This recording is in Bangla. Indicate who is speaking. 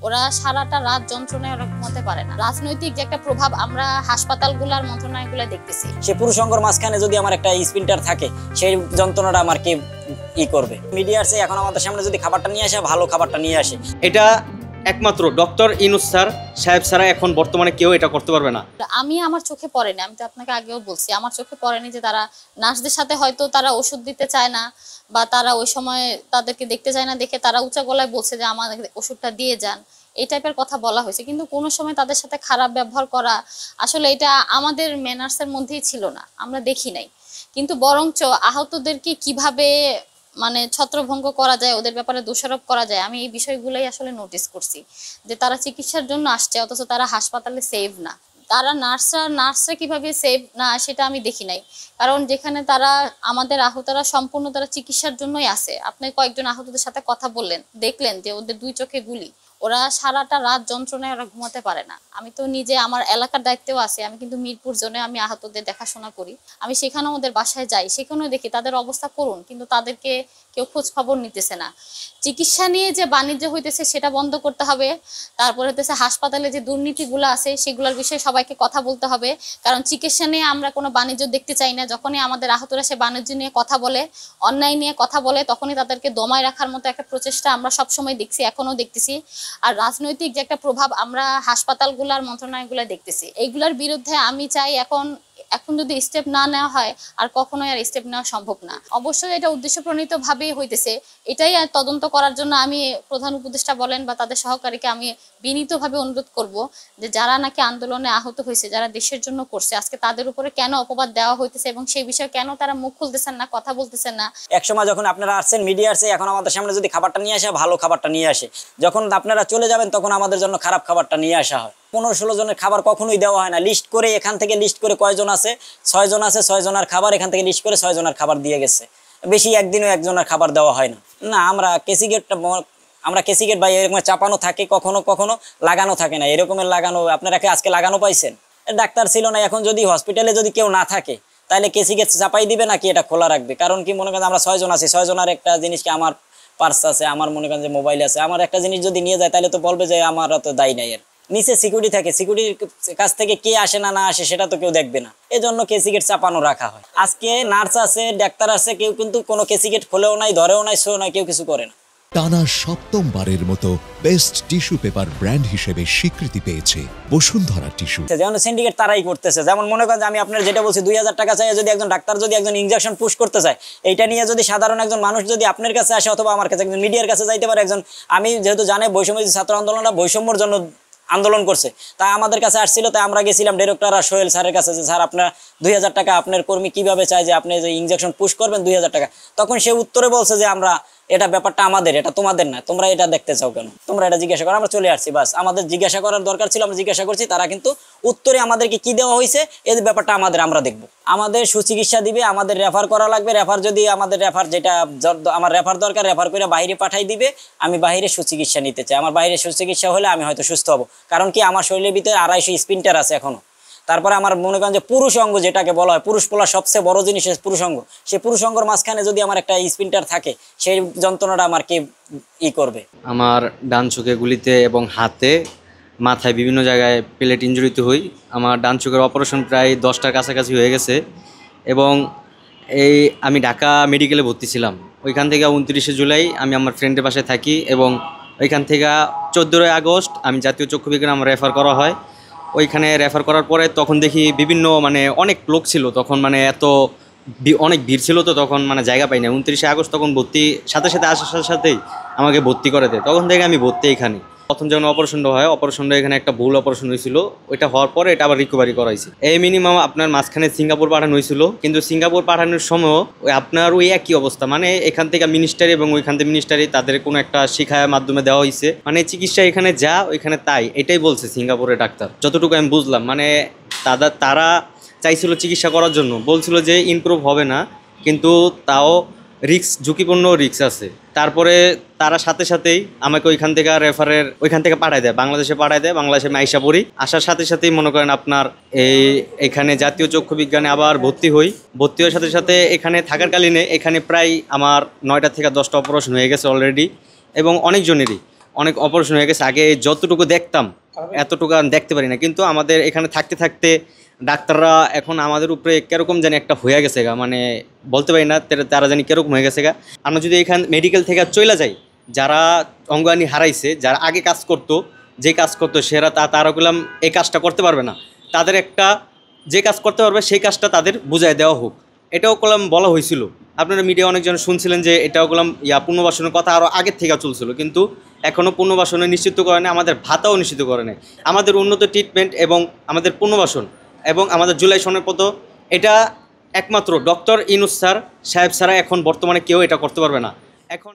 Speaker 1: ওরা সারাটা রাত যন্ত্রণায় ওরা ঘুমাতে পারে না। রাজনৈতিক যে একটা প্রভাব আমরা হাসপাতালগুলোর মন্ত্রণালয়গুলো দেখতেছি।
Speaker 2: সে পুরুষঙ্গর মাঝখানে যদি আমার একটা স্পিন্টার থাকে, সেই যন্ত্রণাটা আমার কে করবে? মিডিয়ার সে এখন আমাদের সামনে যদি খাবারটা নিয়ে আসে, ভালো খাবারটা নিয়ে আসে,
Speaker 3: এটা একমাত্র ডক্টর ইউনূস স্যার সাহেব ছাড়া এখন বর্তমানে কেউ এটা করতে পারবে না।
Speaker 1: আমি আমার চোখে পড়েনি, আমি তো আপনাকে আগেও বলছি, আমার চোখে পড়েনি যে তারা নার্সদের সাথে হয়তো তারা ওষুধ দিতে চায় না, বা তারা ওই সময় তাদেরকে দেখতে চায় না দেখে তারা উঁচা গলায় বলছে যে আমাদের ওষুধটা দিয়ে যান, এই টাইপের কথা বলা হয়েছে। কিন্তু কোনো সময় তাদের সাথে খারাপ ব্যবহার করা আসলে এটা আমাদের ম্যানার্সের মধ্যেই ছিল না, আমরা দেখি নাই। কিন্তু বরঞ্চ আহতদেরকে কিভাবে মানে ছত্রভঙ্গ করা যায়, ওদের ব্যাপারে দোষারোপ করা যায়, আমি এই বিষয়গুলোই আসলে নোটিস করছি যে তারা চিকিৎসার জন্য আসছে অথচ তারা হাসপাতালে সেভ না। তারা নার্সরা কিভাবে সেভ না সেটা আমি দেখি নাই, কারণ যেখানে তারা আমাদের আহতরা সম্পূর্ণ তারা চিকিৎসার জন্যই আসে। আপনি কয়েকজন আহতদের সাথে কথা বললেন, দেখলেন যে ওদের 2 চোখে গুলি, ওরা সারাটা রাত যন্ত্রণায় ওরা ঘুমাতে পারে না। আমি তো নিজে আমার এলাকার দায়িত্বেও আছি, আমি কিন্তু মিরপুর জোনে আমি আহতদের দেখাশোনা করি, আমি সেখানেও ওদের বাসায় যাই, সেখানেও দেখি তাদের অবস্থা করুন, কিন্তু তাদেরকে কেউ খোঁজ খবর নিতেছে না। চিকিৎসা নিয়ে যে বাণিজ্য হইতেছে সেটা বন্ধ করতে হবে। তারপর হইতেছে হাসপাতালে যে দুর্নীতিগুলো আছে সেগুলোর বিষয়ে সবাইকে কথা বলতে হবে, কারণ চিকিৎসা নিয়ে আমরা কোনো বাণিজ্য দেখতে চাই না। যখনই আমাদের আহতরা সে বাণিজ্য নিয়ে কথা বলে, অন্যায় নিয়ে কথা বলে, তখনই তাদেরকে দমায় রাখার মতো একটা প্রচেষ্টা আমরা সবসময় দেখছি, এখনও দেখতেছি। আর রাজনৈতিক যে একটা প্রভাব আমরা হাসপাতালগুলোর মন্ত্রণালয়গুলো দেখতেছি, এইগুলোর বিরুদ্ধে আমি চাই এখন যদি স্টেপ না নেওয়া হয় আর কখনোই আর স্টেপ নেওয়া সম্ভব না। অবশ্যই এটা উদ্দেশ্যপ্রণীতভাবেই হইতেছে, এটাই আর তদন্ত করার জন্য আমি প্রধান উপদেষ্টা বলেন বা তাদের সহকারীকে আমি বিনীতভাবে অনুরোধ করব যে যারা নাকি আন্দোলনে আহত হয়েছে, যারা দেশের জন্য করছে, আজকে তাদের উপরে কেন অপবাদ দেওয়া হইতেছে এবং সেই বিষয়ে কেন তারা মুখ খুলতেছেন না, কথা বলতেছেন না।
Speaker 2: একসময় যখন আপনারা আসছেন মিডিয়া আসছে, এখন আমাদের সামনে যদি খাবারটা নিয়ে আসে, ভালো খাবারটা নিয়ে আসে, যখন আপনারা চলে যাবেন তখন আমাদের জন্য খারাপ খাবারটা নিয়ে আসা হয়। 15-16 জনের খাবার কখনোই দেওয়া হয় না। লিস্ট করে এখান থেকে লিস্ট করে কয়জন আছে, 6 জন আছে, 6 জনের খাবার এখান থেকে লিস্ট করে 6 জনের খাবার দিয়ে গেছে। বেশি একদিনও একজনের খাবার দেওয়া হয় না। না, আমরা কেসিগেট বা এরকম চাপানো থাকে, কখনো কখনো লাগানো থাকে না। এরকমের লাগানো আপনারা আজকে লাগানো পাইছেন? ডাক্তার ছিল না, এখন যদি হসপিটালে যদি কেউ না থাকে তাহলে কেসিগেট চাপাই দিবে নাকি এটা খোলা রাখবে? কারণ কি, মনে করেন আমরা 6 জন আছি, 6 জনের একটা জিনিসকে, আমার পার্স আছে, আমার মনে করেন যে মোবাইল আছে, আমার একটা জিনিস যদি নিয়ে যায় তাহলে তো বলবে যে আমার তো দায়ী নাই। এর নিচে সিকিউরিটি থাকে, সিকিউরিটির কাছ থেকে কে আসে না আসে সেটা তো কেউ দেখবে না, এজন্য কেসিগেট চাপানো রাখা হয়। আজকে নার্স আছে, ডাক্তার আছে, কেউ কিন্তু কোনো কেসিগেট খোলেও নাই, ধরেও নাই, শোও নাই, কেউ কিছু করে না।
Speaker 4: টানা 7মবারের মতো বেস্ট টিস্যু পেপার ব্র্যান্ড হিসেবে স্বীকৃতি পেয়েছে বসুন্ধরা টিস্যু।
Speaker 2: যেমন সিন্ডিকেট তারাই করতেছে। যেমন মনে করেন যে আমি আপনার যেটা বলছি, 2000 টাকা চাই যদি একজন ডাক্তার যদি একজন ইনজেকশন পুশ করতে চায়, এইটা নিয়ে যদি সাধারণ একজন মানুষ যদি আপনার কাছে আসে অথবা আমার কাছে, একজন মিডিয়ার কাছে যাইতে পারে, একজন, আমি যেহেতু জানি বৈষম্য ছাত্র আন্দোলনটা বৈষম্যর জন্য আন্দোলন করছে, তাই আমাদের কাছে আসছিল, তাই আমরা গেছিলাম ডিরেক্টর আর সোহেল স্যারের কাছে যে স্যার আপনার 2000 টাকা আপনার কর্মী কিভাবে চায় যে আপনি যে ইনজেকশন পুশ করবেন 2000 টাকা। তখন সে উত্তরে বলছে যে আমরা, এটা ব্যাপারটা আমাদের, এটা তোমাদের না, তোমরা এটা দেখতে চাও কেন, তোমরা এটা জিজ্ঞাসা করো। আমরা চলে আসছি, বাস আমাদের জিজ্ঞাসা করার দরকার ছিল, আমরা জিজ্ঞাসা করছি, তারা কিন্তু উত্তরে আমাদেরকে কি দেওয়া হয়েছে, এই ব্যাপারটা আমাদের, আমরা দেখবো, আমাদের সুচিকিৎসা দিবে, আমাদের রেফার করা লাগবে, রেফার যদি আমাদের রেফার যেটা আমার রেফার দরকার, রেফার করে বাইরে পাঠাই দিবে, আমি বাইরে সুচিকিৎসা নিতে চাই, আমার বাইরে সুচিকিৎসা হলে আমি হয়তো সুস্থ হব। কারণ কি, আমার শরীরের ভিতরে 250 স্পিন্টার আছে এখনো। তারপরে আমার মনে করেন যে পুরুষ অঙ্গ যেটাকে বলা হয়, পুরুষ পোলা সবচেয়ে বড় জিনিস পুরুষ অঙ্গ, সেই পুরুষ অঙ্গের মাঝখানে যদি আমার একটা স্পিন্টার থাকে, সেই যন্ত্রণাটা আমার কে করবে?
Speaker 3: আমার ডান চোখে গুলিতে এবং হাতে, মাথায় বিভিন্ন জায়গায় প্লেট ইনজুরিতে হই। আমার ডান চোখের অপারেশন প্রায় 10টার কাছাকাছি হয়ে গেছে এবং আমি ঢাকা মেডিকেলে ভর্তি ছিলাম। ওইখান থেকে 29শে জুলাই আমি আমার ফ্রেন্ডের বাসায় থাকি এবং ওইখান থেকে 14ই আগস্ট আমি জাতীয় চক্ষু বিজ্ঞান আমার রেফার করা হয়। ওইখানে রেফার করার পরে তখন দেখি বিভিন্ন অনেক লোক ছিল, তখন অনেক ভিড় ছিল, তো তখন জায়গা পাই না। 29শে আগস্ট তখন ভর্তি সাথে আসার সাথেই আমাকে ভর্তি করে দেয়। তখন থেকে আমি ভর্তি এখানে। প্রথম যখন অপারেশনটা হয়, অপারেশনটা এখানে একটা ভুল অপারেশন হয়েছিল, ওইটা হওয়ার পরে এটা আবার রিকভারি করাইছে। এই মিনিমাম আপনার মাঝখানে সিঙ্গাপুর পাঠানো হয়েছিল, কিন্তু সিঙ্গাপুর পাঠানোর সময় আপনার ওই একই অবস্থা, এখান থেকে মিনিস্টারি এবং ওইখান থেকে মিনিস্টারি তাদের কোনো একটা শিক্ষার মাধ্যমে দেওয়া হয়েছে, চিকিৎসা এখানে যা ওইখানে তাই, এটাই বলছে সিঙ্গাপুরের ডাক্তার, যতটুকু আমি বুঝলাম। তারা চাইছিল চিকিৎসা করার জন্য, বলছিল যে ইমপ্রুভ হবে না, কিন্তু তাও ঝুঁকিপূর্ণ রিস্ক আছে। তারপরে তারা সাথেই আমাকে ওইখান থেকে পাঠায় দেয়, বাংলাদেশে পাঠায় দেয়। বাংলাদেশে আমি আইসা পড়ি, আসার সাথেই মনে করেন আপনার এখানে জাতীয় চক্ষু বিজ্ঞানে আবার ভর্তি হওয়ার সাথে এখানে থাকার কালীনে এখানে প্রায় আমার 9টা থেকে 10টা অপারেশন হয়ে গেছে অলরেডি, এবং অনেকজনেরই অনেক অপারেশন হয়ে গেছে। আগে যতটুকু দেখতাম এতটুকু আর দেখতে পারি না, কিন্তু আমাদের এখানে থাকতে থাকতে ডাক্তাররা এখন আমাদের উপরে কীরকম জানি একটা হয়ে গেছে গা, মানে বলতে পারি না তারা জানি কীরকম হয়ে গেছে গা। আমরা যদি এখান মেডিকেল থেকে চলে যাই, যারা অঙ্গাঙ্গি হারাইছে, যারা আগে কাজ করতো, যে কাজ করতো সেরা তারা বললাম এই কাজটা করতে পারবে না, তাদের একটা যে কাজ করতে পারবে সেই কাজটা তাদের বুঝাই দেওয়া হোক, এটাও কলাম বলা হয়েছিল। আপনারা মিডিয়া অনেকজন শুনছিলেন যে এটাও কলাম পুনর্বাসনের কথা আরও আগের থেকে চলছিল, কিন্তু এখনও পুনর্বাসনে নিশ্চিত করে না, আমাদের ভাতাও নিশ্চিত করে নাই। আমাদের উন্নত ট্রিটমেন্ট এবং আমাদের পুনর্বাসন এবং আমাদের জুলাই সনদপত্র, এটা একমাত্র ডক্টর ইউনূস স্যার সাহেব ছাড়া এখন বর্তমানে কেউ এটা করতে পারবে না। এখন